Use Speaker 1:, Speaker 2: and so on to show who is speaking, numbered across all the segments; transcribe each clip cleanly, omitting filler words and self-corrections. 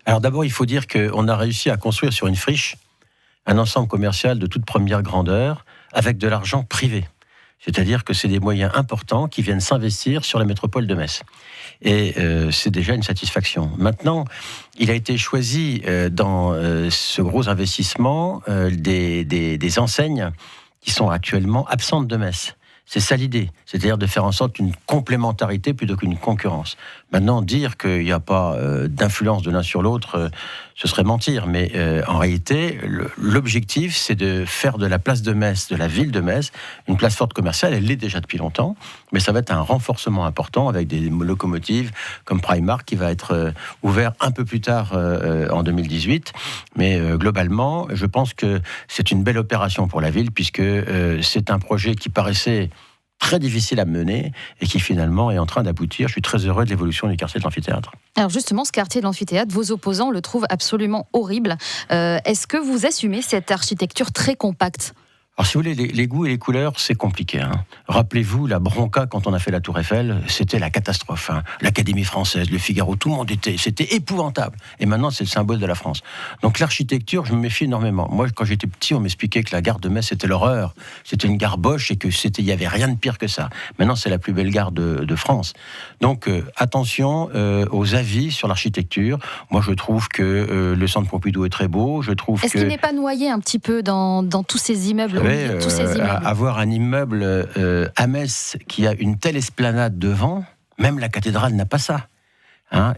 Speaker 1: Alors d'abord, il faut dire qu'on a réussi à construire sur une friche un ensemble commercial de toute première grandeur avec de l'argent privé. C'est-à-dire que c'est des moyens importants qui viennent s'investir sur la métropole de Metz. Et c'est déjà une satisfaction. Maintenant, il a été choisi dans ce gros investissement des enseignes qui sont actuellement absentes de Metz. C'est ça l'idée, c'est-à-dire de faire en sorte une complémentarité plutôt qu'une concurrence. Maintenant, dire qu'il n'y a pas d'influence de l'un sur l'autre, ce serait mentir. Mais en réalité, l'objectif, c'est de faire de la place de Metz, de la ville de Metz, une place forte commerciale. Elle l'est déjà depuis longtemps, mais ça va être un renforcement important avec des locomotives comme Primark qui va être ouvert un peu plus tard en 2018. Mais globalement, je pense que c'est une belle opération pour la ville puisque c'est un projet qui paraissait très difficile à mener et qui finalement est en train d'aboutir. Je suis très heureux de l'évolution du quartier de l'amphithéâtre.
Speaker 2: Alors justement, ce quartier de l'amphithéâtre, vos opposants le trouvent absolument horrible. Est-ce que vous assumez cette architecture très compacte ?
Speaker 1: Alors si vous voulez, les goûts et les couleurs, c'est compliqué. Rappelez-vous, la Bronca, quand on a fait la Tour Eiffel, c'était la catastrophe. L'Académie française, le Figaro, tout le monde c'était épouvantable. Et maintenant, c'est le symbole de la France. Donc l'architecture, je me méfie énormément. Moi, quand j'étais petit, on m'expliquait que la gare de Metz, c'était l'horreur. C'était une gare boche et il y avait rien de pire que ça. Maintenant, c'est la plus belle gare de France. Donc attention aux avis sur l'architecture. Moi, je trouve que le centre Pompidou est très beau.
Speaker 2: Est-ce qu'il n'est pas noyé un petit peu dans tous ces immeubles?
Speaker 1: Avoir un immeuble à Metz qui a une telle esplanade devant, même la cathédrale n'a pas ça.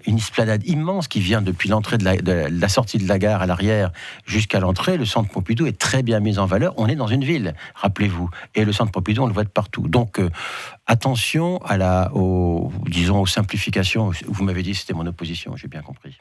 Speaker 1: Une esplanade immense qui vient depuis l'entrée de la sortie de la gare à l'arrière jusqu'à l'entrée. Le centre Pompidou est très bien mis en valeur. On est dans une ville, rappelez-vous. Et le centre Pompidou, on le voit de partout. Donc, attention aux simplifications. Vous m'avez dit que c'était mon opposition, j'ai bien compris.